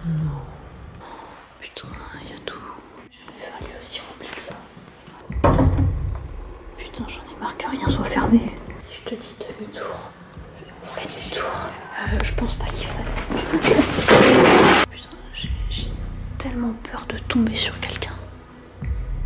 Non. Putain, il y a tout. J'ai jamais vu un lieu aussi rempli que ça. Putain, j'en ai marre que rien soit fermé. Si je te dis demi-tour, on fait demi-tour. Je pense pas qu'il faille. Putain, j'ai tellement peur de tomber sur quelqu'un.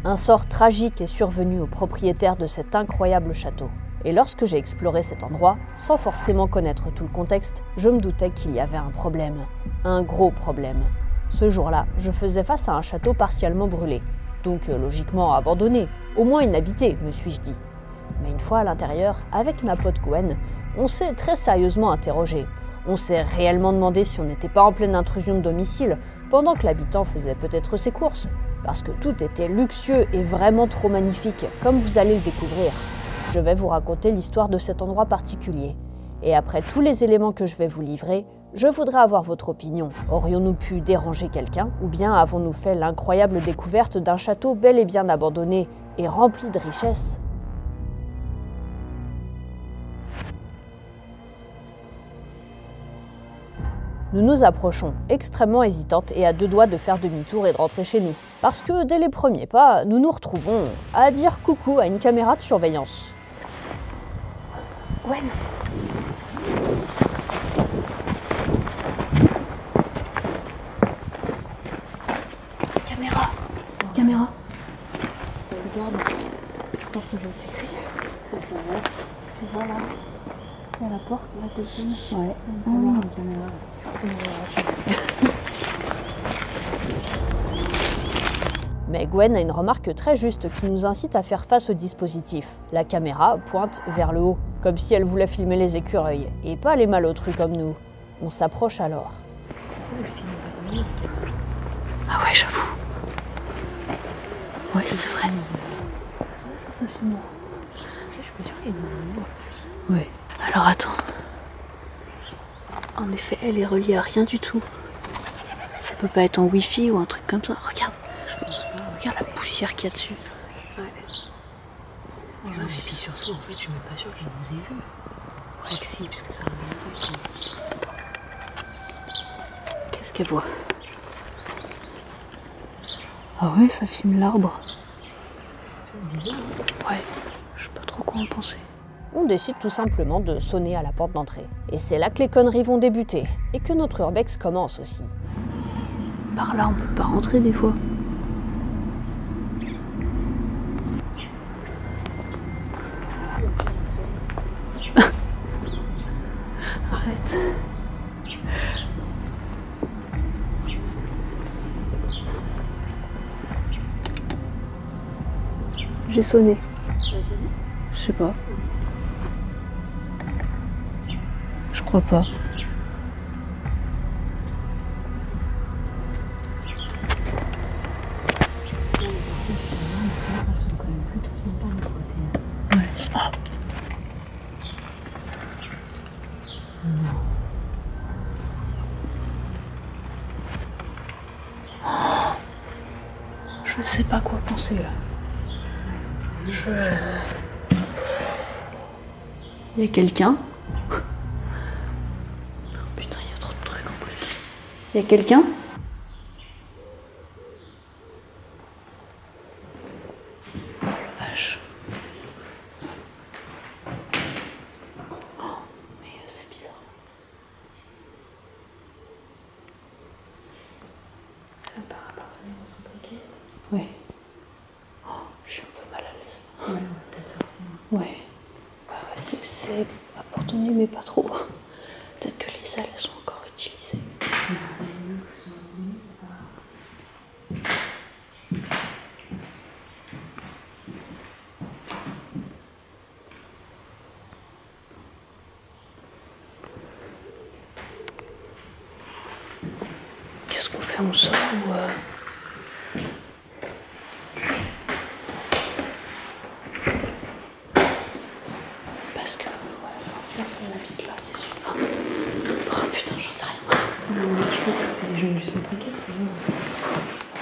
Un sort tragique est survenu au propriétaire de cet incroyable château. Et lorsque j'ai exploré cet endroit, sans forcément connaître tout le contexte, je me doutais qu'il y avait un problème. Un gros problème. Ce jour-là, je faisais face à un château partiellement brûlé. Donc logiquement abandonné, au moins inhabité, me suis-je dit. Mais une fois à l'intérieur, avec ma pote Gwen, on s'est très sérieusement interrogé. On s'est réellement demandé si on n'était pas en pleine intrusion de domicile, pendant que l'habitant faisait peut-être ses courses. Parce que tout était luxueux et vraiment trop magnifique, comme vous allez le découvrir. Je vais vous raconter l'histoire de cet endroit particulier. Et après tous les éléments que je vais vous livrer, je voudrais avoir votre opinion. Aurions-nous pu déranger quelqu'un? Ou bien avons-nous fait l'incroyable découverte d'un château bel et bien abandonné et rempli de richesses? Nous nous approchons, extrêmement hésitantes et à deux doigts de faire demi-tour et de rentrer chez nous. Parce que dès les premiers pas, nous nous retrouvons à dire coucou à une caméra de surveillance. Gwen. Caméra. Caméra. Regarde. Je pense que je vais t'écrire. Comme ça va. Voilà. Il y a la porte, la copine. Ouais. Une caméra. Mais Gwen a une remarque très juste qui nous incite à faire face au dispositif. La caméra pointe vers le haut, comme si elle voulait filmer les écureuils, et pas les malotrus comme nous. On s'approche alors. Ah ouais, j'avoue. Ouais, c'est vrai. Ouais. Alors attends. En effet, elle est reliée à rien du tout. Ça peut pas être en wifi ou un truc comme ça. Regarde. Je pense pas. Regarde la poussière qu'il y a dessus. Ouais. Ouais, et puis surtout, en fait, je suis même pas sûre qu'elle nous ait vus. Ouais, que si, parce que ça revient. Qu'est-ce qu'elle voit? Ah ouais, ça filme l'arbre. C'est bizarre. Ouais, je sais pas trop quoi en penser. On décide tout simplement de sonner à la porte d'entrée. Et c'est là que les conneries vont débuter, et que notre urbex commence aussi. Par là, on peut pas rentrer des fois. Arrête. J'ai sonné. Je sais pas. Je crois pas. Ouais. Oh. Je sais pas quoi penser là. Il y a quelqu'un? Putain, il y a trop de trucs en plus. Il y a quelqu'un? Oh la vache. Oh, mais c'est bizarre. Ça me paraît appartenir au centre caisse. Ouais. Oh, je suis un peu mal à l'aise. Ouais, on va peut-être sortir. Ouais. Bah ouais, c'est appartenir, mais pas trop. Peut-être que les salles elles sont encore utilisées. Qu'est-ce qu'on fait? On sort ou Parce que personne n'habite là, c'est sûr. Enfin... Oh putain, j'en sais rien. Je pense que c'est les gens du centre caisse.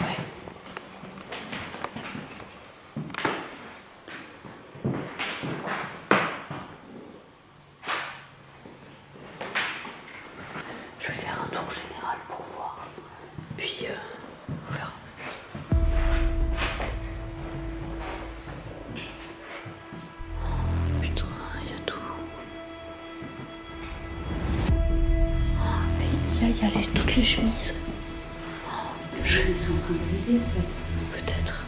Ouais. Je vais faire un tour général pour voir. là, il y a toutes les chemises. Ils sont en train de vider, peut-être.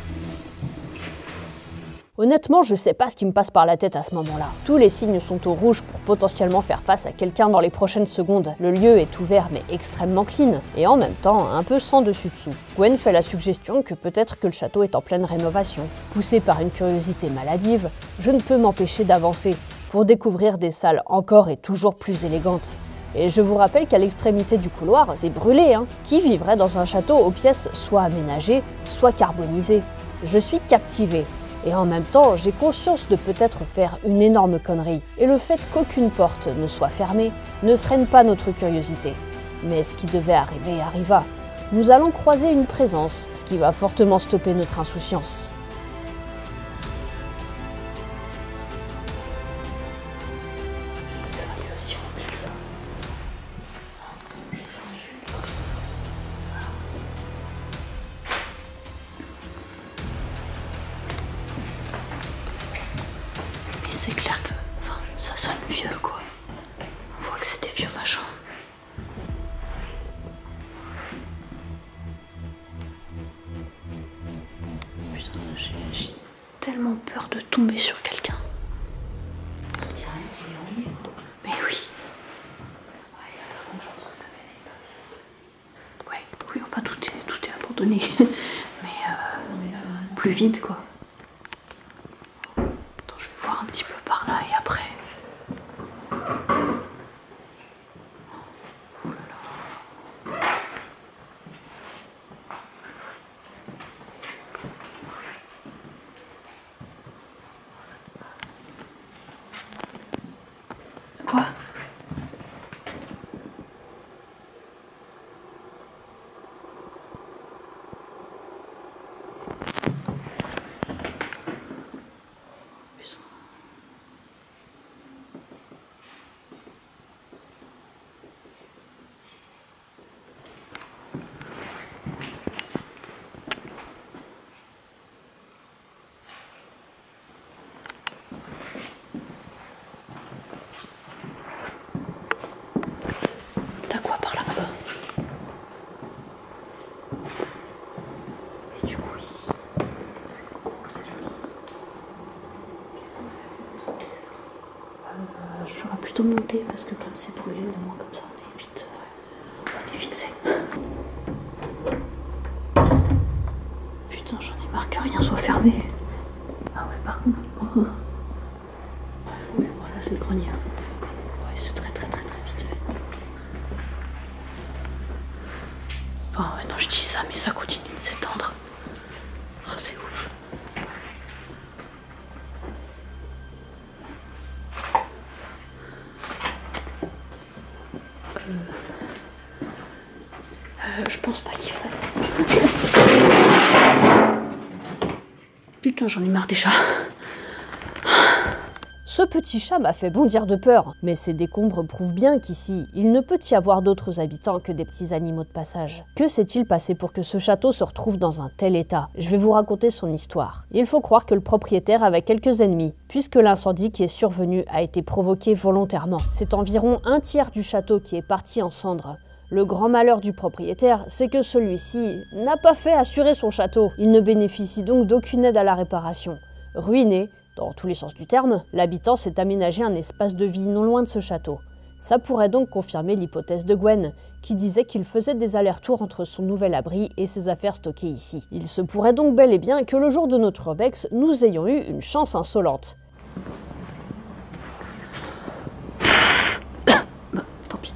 Honnêtement, je sais pas ce qui me passe par la tête à ce moment-là. Tous les signes sont au rouge pour potentiellement faire face à quelqu'un dans les prochaines secondes. Le lieu est ouvert mais extrêmement clean, et en même temps un peu sans dessus-dessous. Gwen fait la suggestion que peut-être que le château est en pleine rénovation. Poussé par une curiosité maladive, je ne peux m'empêcher d'avancer pour découvrir des salles encore et toujours plus élégantes. Et je vous rappelle qu'à l'extrémité du couloir, c'est brûlé, hein. Qui vivrait dans un château aux pièces soit aménagées, soit carbonisées? Je suis captivée. Et en même temps, j'ai conscience de peut-être faire une énorme connerie. Et le fait qu'aucune porte ne soit fermée ne freine pas notre curiosité. Mais ce qui devait arriver arriva. Nous allons croiser une présence, ce qui va fortement stopper notre insouciance. C'est clair que ça sonne vieux, quoi. On voit que c'est des vieux machins. Putain, j'ai tellement peur de tomber sur quelqu'un. Il n'y a rien qui est en ligne. Mais oui. Ouais, je pense que ça va aller partir. Ouais, oui, enfin tout est abandonné. Mais plus vite, quoi. Un petit peu par là et après. Ouh là là. Quoi? T'as quoi par là-bas? Et du coup ici, c'est cool, c'est joli. Qu'est-ce qu'on fait? J'aurais plutôt monté parce que comme c'est brûlé, au moins comme ça on est vite, on est fixé. Putain, j'en ai marre que rien soit fermé. Ah ouais, par contre. Oui, voilà, c'est le grenier. Ouais, c'est très vite fait. Enfin, ouais, non, je dis ça, mais ça continue de s'étendre. Oh, c'est ouf. Je pense pas qu'il faille. Putain, j'en ai marre déjà. Ce petit chat m'a fait bondir de peur, mais ces décombres prouvent bien qu'ici, il ne peut y avoir d'autres habitants que des petits animaux de passage. Que s'est-il passé pour que ce château se retrouve dans un tel état? Je vais vous raconter son histoire. Il faut croire que le propriétaire avait quelques ennemis, puisque l'incendie qui est survenu a été provoqué volontairement. C'est environ un tiers du château qui est parti en cendres. Le grand malheur du propriétaire, c'est que celui-ci n'a pas fait assurer son château. Il ne bénéficie donc d'aucune aide à la réparation. Ruiné, dans tous les sens du terme, l'habitant s'est aménagé un espace de vie non loin de ce château. Ça pourrait donc confirmer l'hypothèse de Gwen, qui disait qu'il faisait des allers-retours entre son nouvel abri et ses affaires stockées ici. Il se pourrait donc bel et bien que le jour de notre urbex, nous ayons eu une chance insolente. Tant pis.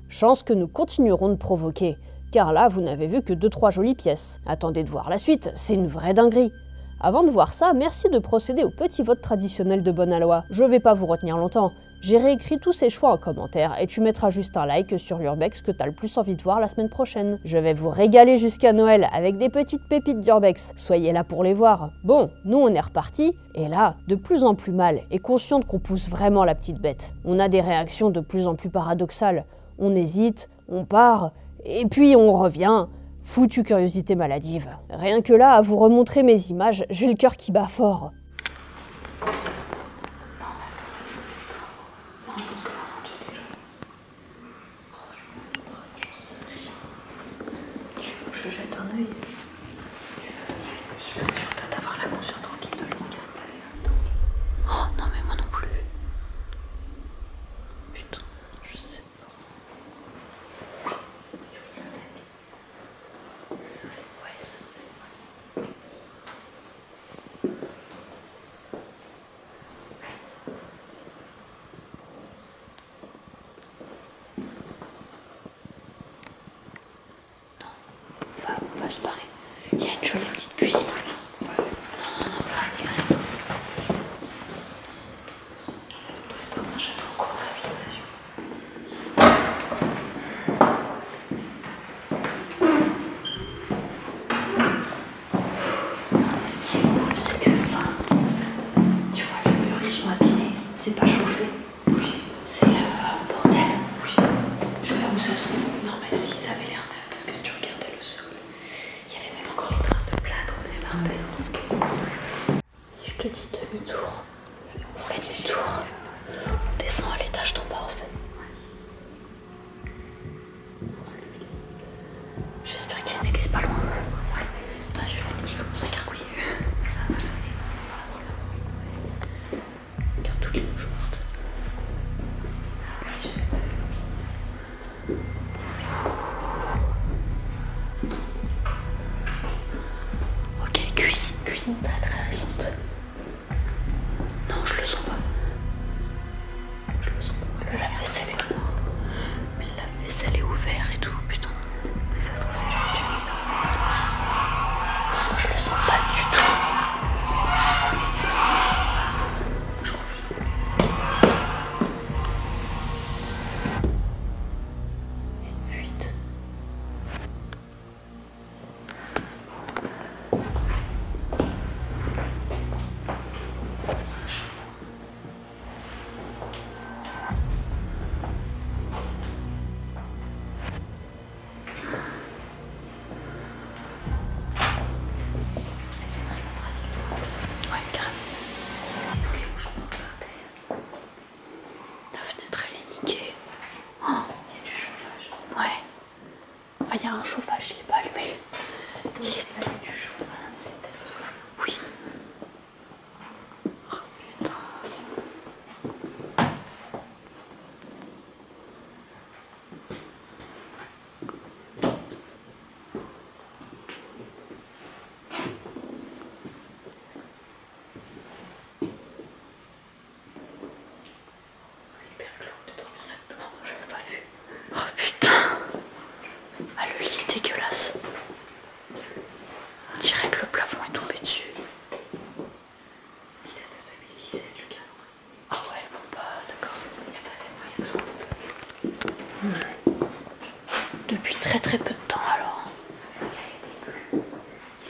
Chance que nous continuerons de provoquer, car là, vous n'avez vu que 2-3 jolies pièces. Attendez de voir la suite, c'est une vraie dinguerie. Avant de voir ça, merci de procéder au petit vote traditionnel de bonne aloi. Je vais pas vous retenir longtemps. J'ai réécrit tous ces choix en commentaire et tu mettras juste un like sur l'urbex que t'as le plus envie de voir la semaine prochaine. Je vais vous régaler jusqu'à Noël avec des petites pépites d'urbex. Soyez là pour les voir. Bon, nous on est reparti, et là, de plus en plus mal, et consciente qu'on pousse vraiment la petite bête. On a des réactions de plus en plus paradoxales. On hésite, on part, et puis on revient. Foutue curiosité maladive. Rien que là, à vous remontrer mes images, j'ai le cœur qui bat fort. Non, mais attends, est-ce qu'on fait des travaux? Non, je pense que la range est déjà. Oh, je Je sais rien. Tu veux que je jette un œil? Si tu veux. Je suis pas sûre d'avoir la conscience tranquille de le regarder. Oh non mais moi non plus. Putain, je sais pas. Tu regardes le soleil. Ouais, c'est vrai. On va se barrer. Il y a une jolie petite cuisine. Non, c'est bon. En fait, on doit être dans un château en cours de réhabilitation. Ce qui est cool, c'est que, tu vois, les murs ils sont abîmés, c'est pas chauffé. Oui. C'est bordel. Oui. Je sais pas où ça se trouve. Non, mais si, ça avait l'air neuf, parce que si tu regardais le sol, il y avait même encore les traces de plâtre posées par terre. Si je te dis demi-tour, on fait demi-tour. On descend à l'étage d'en bas, en fait. J'espère qu'il y a une église pas loin. Attends, j'ai une qui commence à gargouiller. Ça va, ça va. Regarde toutes les mouches mortes. Ok, cuisine très très récente. Non, je le sens pas. Je le sens pas. Le lave-vaisselle est ouvert. Mais le lave-vaisselle est ouvert et tout, putain. Mais ça se trouve, c'est juste une mise en scène. Non, moi je le sens pas du tout. Je crois que je sens plus. Il y a une fuite. C'est très contradictoire. Ouais, carrément. C'est aussi tous les mouches mortes par terre. La fenêtre elle est niquée. Oh, il y a du chauffage. Ouais. Enfin, il y a un chauffage, il est pas allumé. Il y a du chauffage, c'est peut-être le soleil. Oui. Oh putain. C'est hyper glauque de dormir là-dedans, j'avais pas vu. Oh putain. Ah, le lit est dégueulasse. On dirait que le plafond est tombé dessus. Il date de 2017 le cadre. Ah ouais, bon bah d'accord. Il y a peut-être moyen que ce soit depuis très très peu de temps alors. Il y a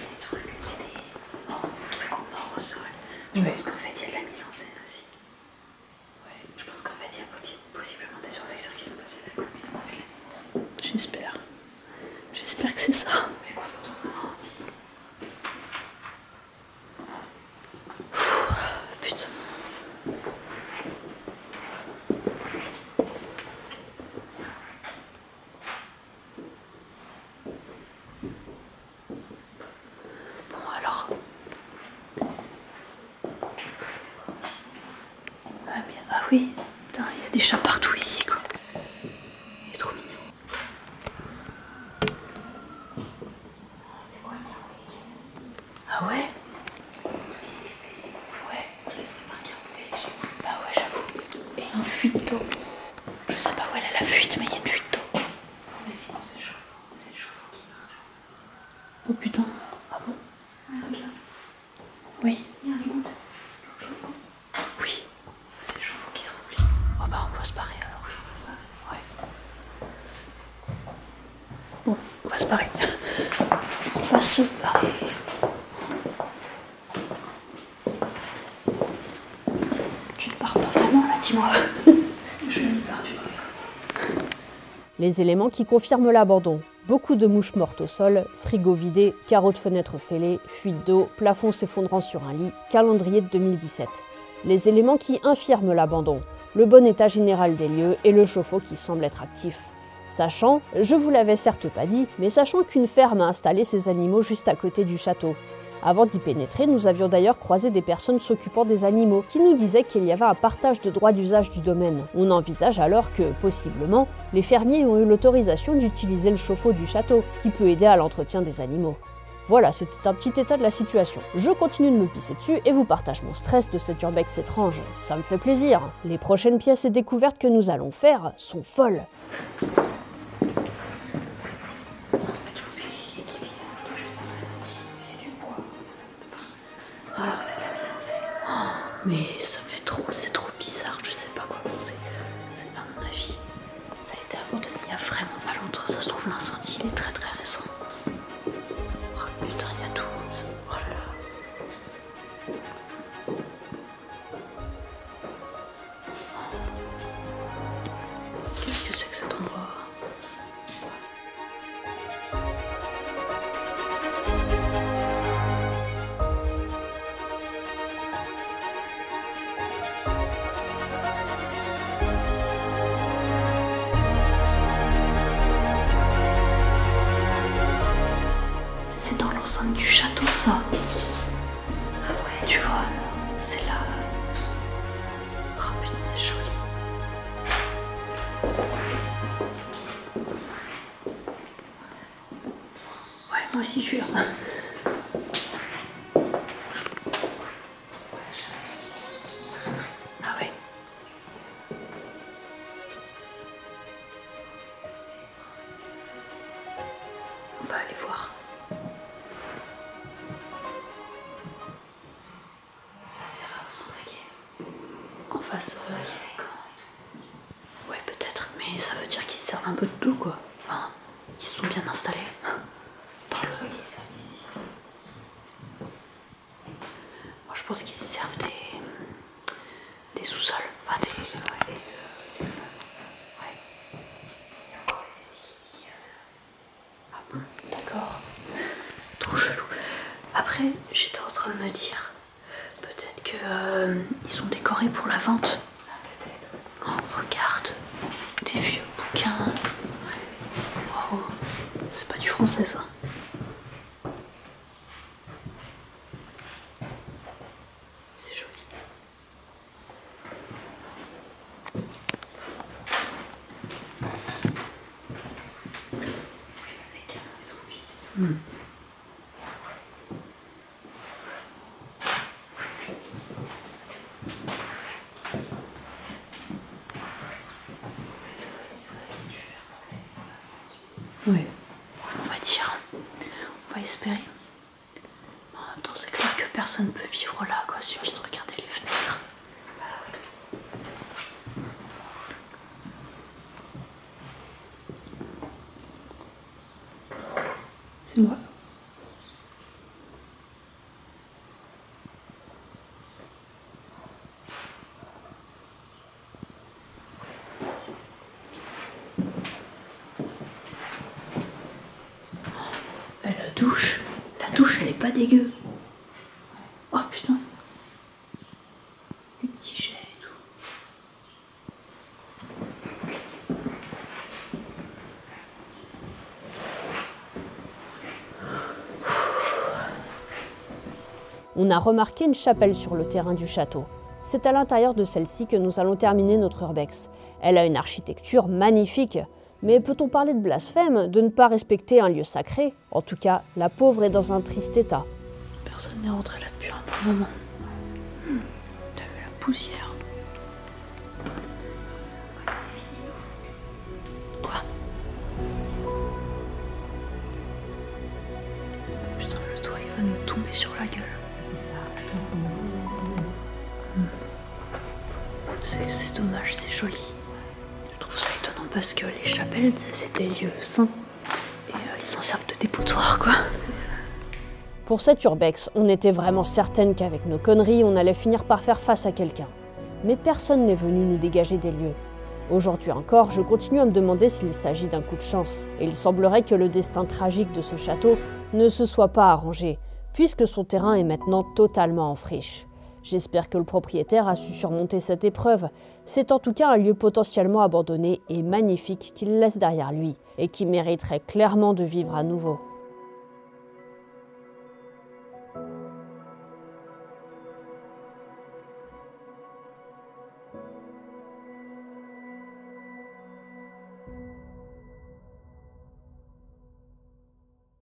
des trucs, il y a des trucs en or au sol. Je pense qu'en fait il y a de la mise en scène aussi. Ouais, je pense qu'en fait il y a possiblement des surveilleurs qui sont passés à la commune et qu'on fait de la mise en scène. J'espère. J'espère que c'est ça. Mais quoi, quand on sera sorti. Putain. Bon alors. Ah oui, putain, il y a des chats partout ici quoi. Il est trop mignon. Ah ouais? Ouais, je laisse les mains garder. Bah ouais, j'avoue. Et une fuite d'eau. Je sais pas où elle est la fuite, mais il y a une fuite d'eau. Mais sinon, c'est le chauffe-eau qui marche. Oh putain. Ah bon? Ouais, regarde. Oui. Il y a un monde. Chauffe-eau. Oui. C'est le chauffe-eau qui se remplit. Oh bah, on va se barrer alors. Oui, on va se barrer. Ouais. Bon, on va se barrer. On va se barrer. Tu te barres pas vraiment là, dis-moi. Je vais me perdre. Les éléments qui confirment l'abandon. Beaucoup de mouches mortes au sol, frigo vidé, carreaux de fenêtres fêlés, fuite d'eau, plafond s'effondrant sur un lit, calendrier de 2017. Les éléments qui infirment l'abandon. Le bon état général des lieux et le chauffe-eau qui semble être actif. Sachant, je vous l'avais certes pas dit, mais sachant qu'une ferme a installé ses animaux juste à côté du château. Avant d'y pénétrer, nous avions d'ailleurs croisé des personnes s'occupant des animaux qui nous disaient qu'il y avait un partage de droits d'usage du domaine. On envisage alors que, possiblement, les fermiers ont eu l'autorisation d'utiliser le chauffe-eau du château, ce qui peut aider à l'entretien des animaux. Voilà, c'était un petit état de la situation. Je continue de me pisser dessus et vous partage mon stress de cet urbex étrange. Ça me fait plaisir. Les prochaines pièces et découvertes que nous allons faire sont folles. Mais ça fait trop, c'est trop bizarre, je sais pas quoi penser. C'est à mon avis, ça a été abandonné il y a vraiment pas longtemps. Ça se trouve, l'incendie il est très très récent. Oh putain, il y a tout. Oh là là. Qu'est-ce que c'est que cet endroit? C'est dans l'enceinte du château, ça. Ah ouais, tu vois, c'est là. Oh putain, c'est joli. Ouais, moi aussi, je suis là. Ah ouais. On va aller voir. Ça sert à au centre en face. Ouais, peut-être, mais ça veut dire qu'ils se servent un peu de tout, quoi. Enfin, ils se sont bien installés. Dans le... Moi, je pense qu'ils se servent des sous-sols. Enfin, des... Ouais. Ah bon, d'accord. Trop chelou. Après, j'étais en train de me dire, peut-être que ils sont décorés pour la vente. Oh, regarde, des vieux bouquins. Wow, c'est pas du français ça. C'est joli. Les canons, ils sont vides. Oui, on va dire, on va espérer. En même temps, c'est clair que personne ne peut vivre là, quoi. Il suffit de regarder les fenêtres. C'est moi. La douche elle est pas dégueu. Oh putain. Les petits jets et tout. On a remarqué une chapelle sur le terrain du château. C'est à l'intérieur de celle-ci que nous allons terminer notre urbex. Elle a une architecture magnifique. Mais peut-on parler de blasphème, de ne pas respecter un lieu sacré? En tout cas, la pauvre est dans un triste état. Personne n'est rentré là depuis un bon moment. T'as vu la poussière? Quoi? Putain, le toit il va nous tomber sur la gueule. C'est dommage, c'est joli. Je trouve ça étonnant parce que les chapelles, c'est des lieux saints. Et ils s'en servent de dépotoir, quoi. Pour cet urbex, on était vraiment certaine qu'avec nos conneries, on allait finir par faire face à quelqu'un. Mais personne n'est venu nous dégager des lieux. Aujourd'hui encore, je continue à me demander s'il s'agit d'un coup de chance. Et il semblerait que le destin tragique de ce château ne se soit pas arrangé, puisque son terrain est maintenant totalement en friche. J'espère que le propriétaire a su surmonter cette épreuve. C'est en tout cas un lieu potentiellement abandonné et magnifique qu'il laisse derrière lui, et qui mériterait clairement de vivre à nouveau.